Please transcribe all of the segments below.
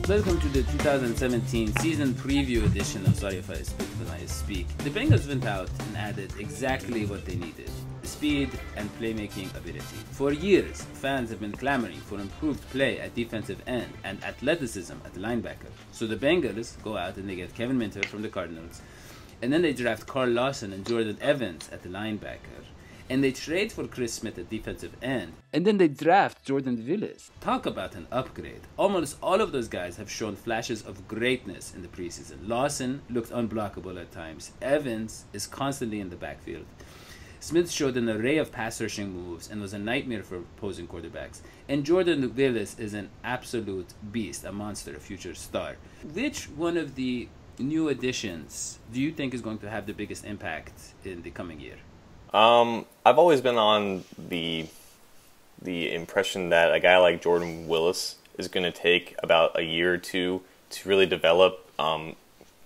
Welcome to the 2017 season preview edition of Sorry If I Speak When I Speak. The Bengals went out and added exactly what they needed: speed and playmaking ability. For years, fans have been clamoring for improved play at defensive end and athleticism at linebacker. So the Bengals go out and they get Kevin Minter from the Cardinals, and then they draft Carl Lawson and Jordan Evans at the linebacker. And they trade for Chris Smith at defensive end. And then they draft Jordan Willis. Talk about an upgrade. Almost all of those guys have shown flashes of greatness in the preseason. Lawson looked unblockable at times. Evans is constantly in the backfield. Smith showed an array of pass rushing moves and was a nightmare for opposing quarterbacks. And Jordan Willis is an absolute beast, a monster, a future star. Which one of the new additions do you think is going to have the biggest impact in the coming year? I've always been on the impression that a guy like Jordan Willis is going to take about a year or two to really develop, kind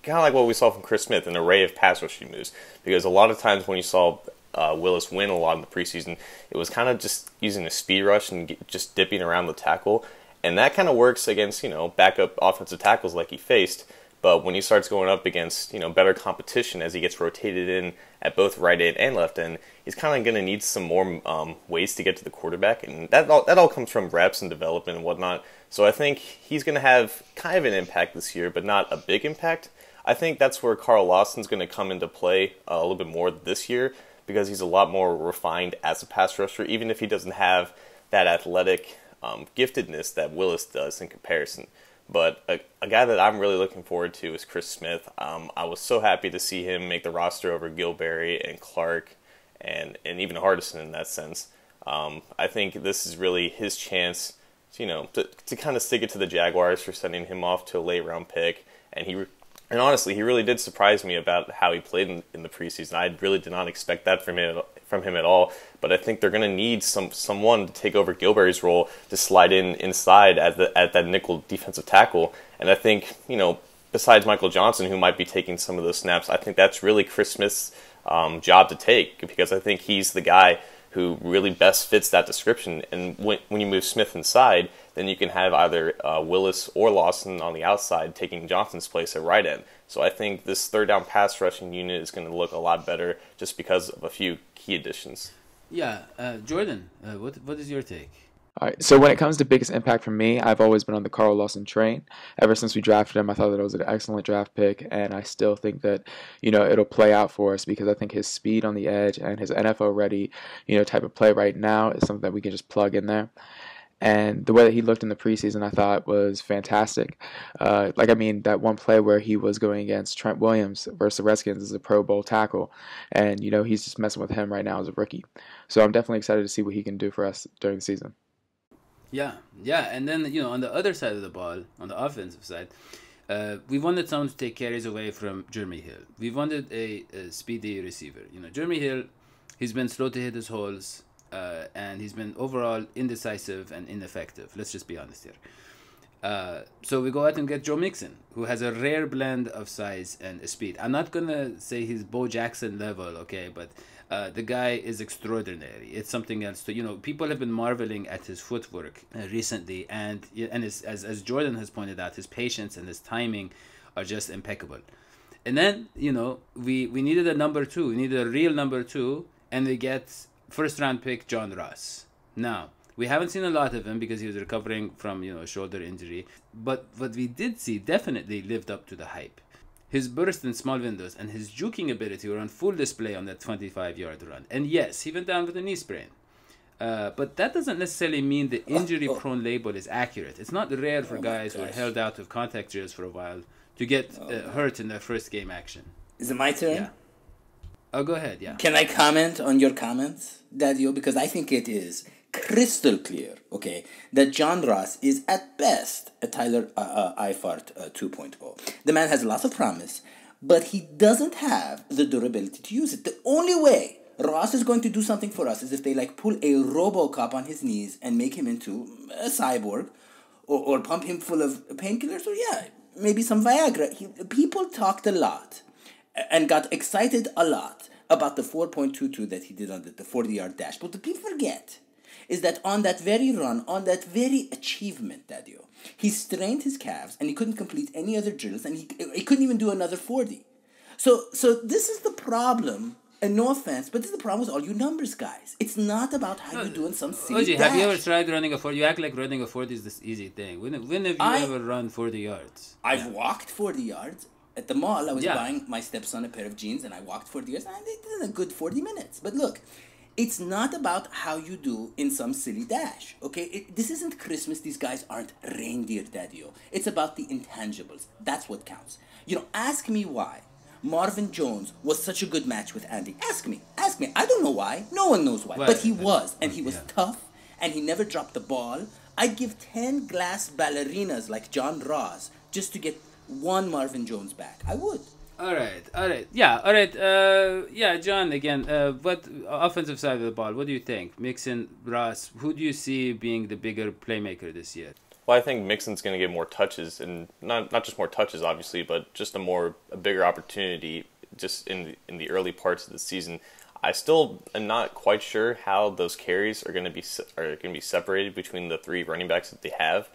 of like what we saw from Chris Smith, an array of pass rushing moves. Because a lot of times when you saw Willis win a lot in the preseason, it was kind of just using a speed rush and just dipping around the tackle. And that kind of works against, backup offensive tackles like he faced. But when he starts going up against, better competition as he gets rotated in at both right end and left end, he's kind of going to need some more ways to get to the quarterback. And that all comes from reps and development and whatnot. So I think he's going to have kind of an impact this year, but not a big impact. I think that's where Carl Lawson's going to come into play a little bit more this year, because he's a lot more refined as a pass rusher, even if he doesn't have that athletic giftedness that Willis does in comparison. But a guy that I'm really looking forward to is Chris Smith. I was so happy to see him make the roster over Gilberry and Clark and even Hardison in that sense. I think this is really his chance, to kind of stick it to the Jaguars for sending him off to a late round pick. And honestly, he really did surprise me about how he played in the preseason. I really did not expect that from him at all. But I think they're going to need someone to take over Gilberry's role to slide inside at that nickel defensive tackle. And I think, besides Michael Johnson, who might be taking some of those snaps, I think that's really Chris Smith's job to take, because I think he's the guy who really best fits that description. And when you move Smith inside, then you can have either Willis or Lawson on the outside taking Johnson's place at right end. So I think this third down pass rushing unit is going to look a lot better just because of a few key additions. Yeah, Jordan, what is your take? All right, so when it comes to biggest impact for me, I've always been on the Carl Lawson train. Ever since we drafted him, I thought that it was an excellent draft pick, and I still think that, it'll play out for us, because I think his speed on the edge and his NFL-ready, type of play right now is something that we can just plug in there. And the way that he looked in the preseason, I thought was fantastic. That one play where he was going against Trent Williams versus the Redskins as a Pro Bowl tackle. And, he's just messing with him right now as a rookie. So I'm definitely excited to see what he can do for us during the season. Yeah, and then, on the other side of the ball, on the offensive side, we wanted someone to take carries away from Jeremy Hill. We wanted a speedy receiver. Jeremy Hill, he's been slow to hit his holes, and he's been overall indecisive and ineffective. Let's just be honest here. So we go out and get Joe Mixon, who has a rare blend of size and speed. I'm not going to say he's Bo Jackson level, okay, but the guy is extraordinary. It's something else to, people have been marveling at his footwork recently, and as Jordan has pointed out, his patience and his timing are just impeccable. And then, we needed a number two. We needed a real number two, and we get first-round pick John Ross. Now, we haven't seen a lot of him because he was recovering from, a shoulder injury. But what we did see definitely lived up to the hype. His burst in small windows and his juking ability were on full display on that 25-yard run. And yes, he went down with a knee sprain. But that doesn't necessarily mean the injury-prone label is accurate. It's not rare for guys who are held out of contact drills for a while to get hurt in their first game action. Is it my turn? Yeah. Oh, go ahead, yeah. Can I comment on your comments, Daddy-O? Because I think it is crystal clear, okay, that John Ross is at best a Tyler Eifert 2.0. The man has lots of promise, but he doesn't have the durability to use it. The only way Ross is going to do something for us is if they pull a RoboCop on his knees and make him into a cyborg, or pump him full of painkillers, or maybe some Viagra. People talked a lot and got excited a lot about the 4.22 that he did on the 40-yard dash. But the people forget is that on that very run, on that very achievement, Dadio, he strained his calves and he couldn't complete any other drills, and he couldn't even do another 40. So this is the problem. And no offense, but this is the problem with all you numbers guys. It's not about how you do in some silly Oji, dash. have you ever tried running a 40? You act like running a 40 is this easy thing. When have you ever run 40 yards? I've walked 40 yards. At the mall, I was buying my stepson a pair of jeans, and I walked 40 yards, and I did a good 40 minutes. But look, it's not about how you do in some silly dash, okay? This isn't Christmas. These guys aren't reindeer, Daddy-O. It's about the intangibles. That's what counts. You know, ask me why Marvin Jones was such a good match with Andy. Ask me. I don't know why. No one knows why. Well, but he was. And he was tough. And he never dropped the ball. I'd give 10 glass ballerinas like John Ross just to get one Marvin Jones back. I would. All right. Yeah, John, again, what offensive side of the ball, what do you think? Mixon, Ross, who do you see being the bigger playmaker this year? Well, I think Mixon's going to get more touches, and not just more touches, obviously, but just a bigger opportunity just in the early parts of the season. I still am not quite sure how those carries are going to be separated between the three running backs that they have.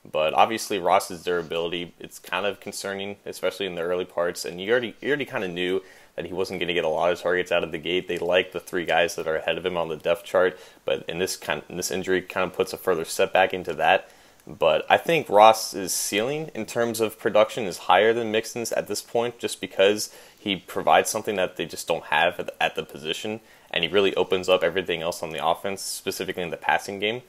But obviously Ross's durability, it's kind of concerning, especially in the early parts. And you already kind of knew that he wasn't going to get a lot of targets out of the gate. They like the three guys that are ahead of him on the depth chart, but this injury kind of puts a further setback into that. But I think Ross's ceiling in terms of production is higher than Mixon's at this point, just because he provides something that they just don't have at the position, and he really opens up everything else on the offense, specifically in the passing game.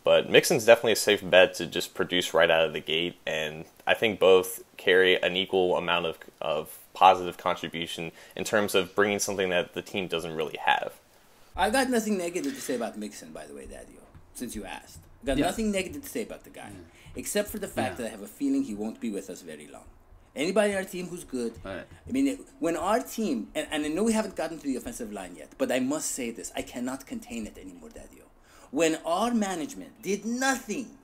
But Mixon's definitely a safe bet to just produce right out of the gate, and I think both carry an equal amount of positive contribution in terms of bringing something that the team doesn't really have. I got nothing negative to say about Mixon, by the way, Daddy-O, since you asked. Got nothing negative to say about the guy, except for the fact that I have a feeling he won't be with us very long. Anybody on our team who's good, I mean, when our team, and I know we haven't gotten to the offensive line yet, but I must say this, I cannot contain it anymore, Daddy-O. When our management did nothing,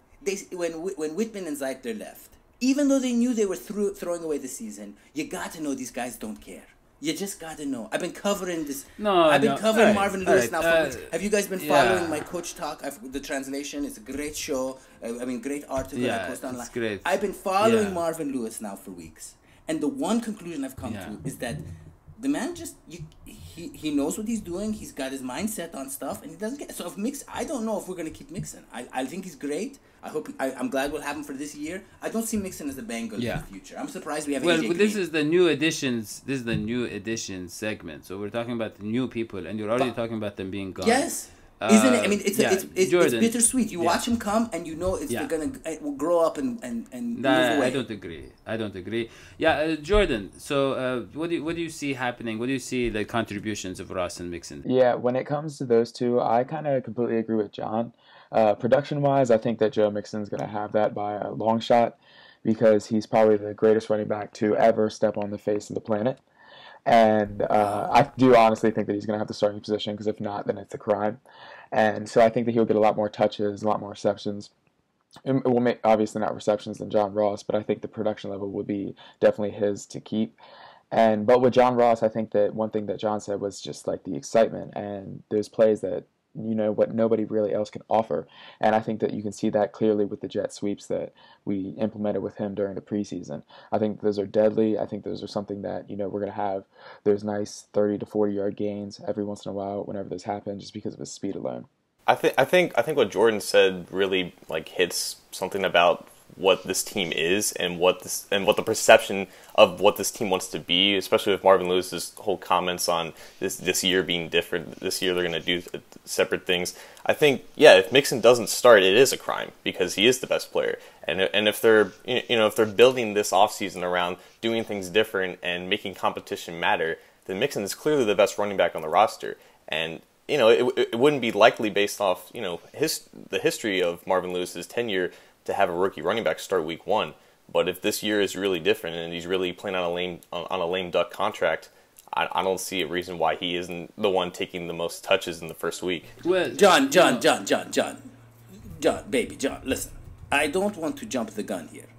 when Whitman and Zeitler left, even though they knew they were throwing away the season, you got to know these guys don't care. You just got to know. I've been covering this. I've been covering Marvin Lewis now for weeks. Have you guys been following my Coach Talk? The translation. It's a great show. Great article I post online. It's great. I've been following Marvin Lewis now for weeks. And the one conclusion I've come to is that the man just, he knows what he's doing. He's got his mindset on stuff, and he doesn't get. So if I don't know if we're going to keep Mixon. I think he's great. I'm glad we'll have him for this year. I don't see Mixon as the Bengal in the future. I'm surprised we have AJ Green. This is the new additions. This is the new additions segment. So we're talking about the new people, and you're already talking about them being gone. Yes. Isn't it? I mean, it's bittersweet. You watch him come, and you know they're going to grow up and move away. I don't agree. Yeah, Jordan. So what do you see happening? What do you see the contributions of Ross and Mixon? Yeah, when it comes to those two, I kind of completely agree with John. Production-wise, I think that Joe Mixon's going to have that by a long shot, because he's probably the greatest running back to ever step on the face of the planet. And I do honestly think that he's going to have the starting position, because if not, then it's a crime. And so I think that he'll get a lot more touches, a lot more receptions. It will make, obviously not receptions than John Ross, but I think the production level would be definitely his to keep. But with John Ross, I think that one thing that John said was just like the excitement and those plays that, what nobody really else can offer. And I think that you can see that clearly with the jet sweeps that we implemented with him during the preseason. I think those are deadly. I think those are something that, we're going to have those nice 30 to 40 yard gains every once in a while whenever this happens, just because of his speed alone. I think what Jordan said really hits something about what this team is and what the perception of what this team wants to be, especially with Marvin Lewis's whole comments on this year being different. This year they're going to do separate things. I think if Mixon doesn't start, it is a crime, because he is the best player. And if they're if they're building this offseason around doing things different and making competition matter, then Mixon is clearly the best running back on the roster. And it wouldn't be likely based off the history of Marvin Lewis's tenure to have a rookie running back start week 1. But if this year is really different and he's really playing on a lame duck contract, I don't see a reason why he isn't the one taking the most touches in the first week. Well, John, baby, John, listen. I don't want to jump the gun here,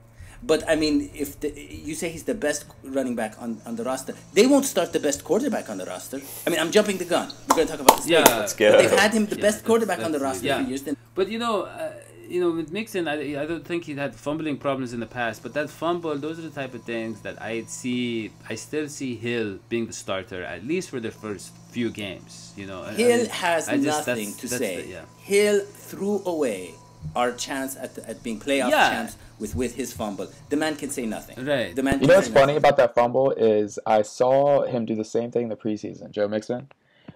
But I mean, if you say he's the best running back on the roster, they won't start the best quarterback on the roster. I mean, I'm jumping the gun. We're going to talk about this later. Let's go. But they've had him the best quarterback on the roster for years. Then But with Mixon, I don't think he had fumbling problems in the past. But that fumble, those are the type of things that I still see Hill being the starter at least for the first few games. Hill has nothing to say. Hill threw away our chance at being playoff champs with his fumble. The man can say nothing. Right. The man. You know what's funny about that fumble is I saw him do the same thing in the preseason, Joe Mixon.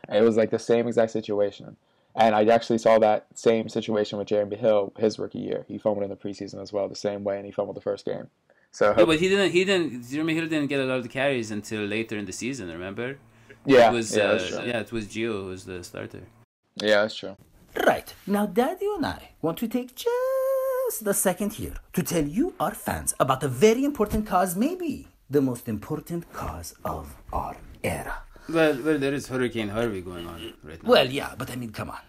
And it was like the same exact situation. And I actually saw that same situation with Jeremy Hill his rookie year. He fumbled in the preseason as well, the same way, and he fumbled the first game. So but he didn't. Jeremy Hill didn't get a lot of the carries until later in the season. Remember? Yeah, it was. That's true. It was Gio who was the starter. Yeah, that's true. Right. Now, Daddy and I want to take just a second here to tell you, our fans, about a very important cause, maybe the most important cause of our era. Well, there is Hurricane Harvey going on right now. Well, yeah, but I mean, come on.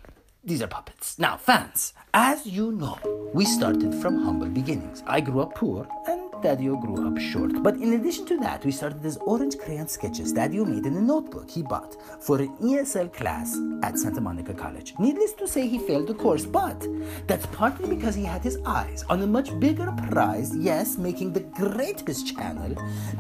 These are puppets. Now, fans, as you know, we started from humble beginnings. I grew up poor, and Daddy-O grew up short. But in addition to that, we started as orange crayon sketches Daddy-O made in a notebook he bought for an ESL class at Santa Monica College. Needless to say, he failed the course, but that's partly because he had his eyes on a much bigger prize, yes, making the greatest channel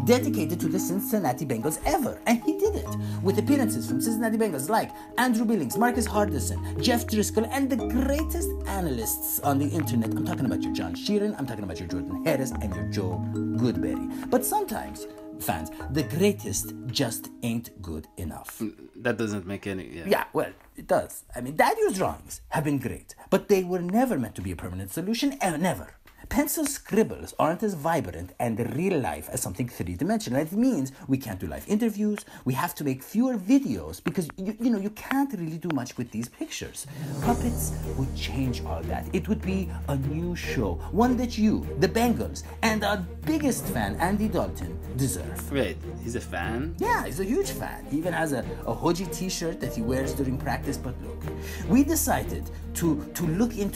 dedicated to the Cincinnati Bengals ever. And he did it with appearances from Cincinnati Bengals like Andrew Billings, Marcus Hardison, Jeff Driscoll, and the greatest analysts on the internet. I'm talking about your John Sheeran, I'm talking about your Jordan Harris, and your Joe Goodberry. But sometimes, fans, the greatest just ain't good enough. That doesn't make any... Yeah, well, it does. I mean, Daddy-O's drawings have been great, but they were never meant to be a permanent solution, never. Pencil scribbles aren't as vibrant and real life as something three-dimensional. It means we can't do live interviews, we have to make fewer videos because, you can't really do much with these pictures. Puppets would change all that. It would be a new show, one that you, the Bengals, and our biggest fan, Andy Dalton, deserve. Wait, he's a fan? Yeah, he's a huge fan. He even has a hoodie t-shirt that he wears during practice. But look, we decided to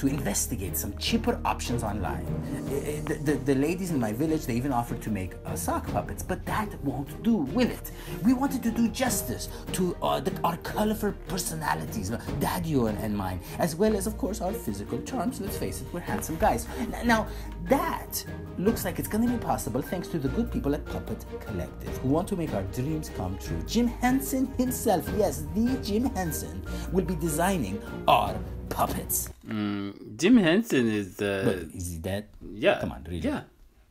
investigate some cheaper options online. The ladies in my village, they even offered to make sock puppets, but that won't do, will it? We wanted to do justice to our colorful personalities, Daddy-O and mine, as well as, of course, our physical charms. Let's face it, we're handsome guys. Now, that looks like it's going to be possible thanks to the good people at Puppet Collective who want to make our dreams come true. Jim Henson himself, yes, the Jim Henson, will be designing our puppets. Jim Henson is... Is he dead? Yeah. Come on, really? Yeah.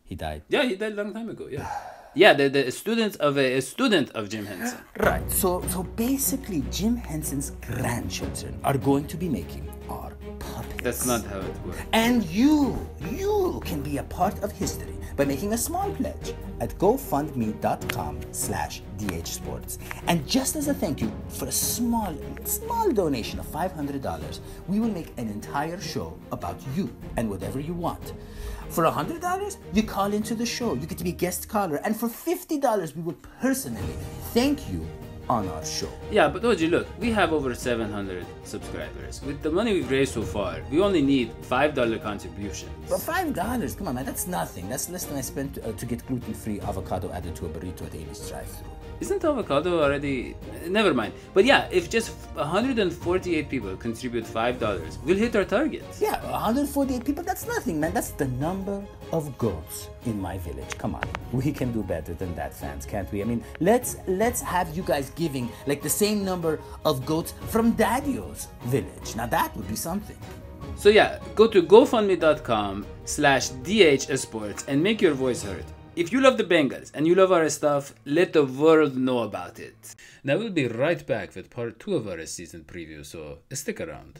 He died? Yeah, he died a long time ago, yeah. Yeah, the student of Jim Henson. Right, so basically Jim Henson's grandchildren are going to be making our puppets. That's not how it works. And you can be a part of history by making a small pledge at gofundme.com/dhsports. And just as a thank you for a small donation of $500, we will make an entire show about you and whatever you want. For $100, you call into the show. You get to be a guest caller. And for $50, we will personally thank you on our show. Yeah, but Oji, look, we have over 700 subscribers. With the money we've raised so far, we only need $5 contributions. But $5, come on, man, that's nothing. That's less than I spent to get gluten-free avocado added to a burrito at Amy's drive-thru. Isn't avocado already... Never mind. But yeah, if just 148 people contribute $5, we'll hit our target. Yeah, 148 people, that's nothing, man. That's the number of goats in my village. Come on, we can do better than that, fans, can't we? I mean, let's have you guys giving like the same number of goats from Daddy-O's village. Now that would be something. So yeah, go to gofundme.com/dhsports and make your voice heard. If you love the Bengals and you love our stuff, let the world know about it. Now we'll be right back with part 2 of our season preview, so stick around.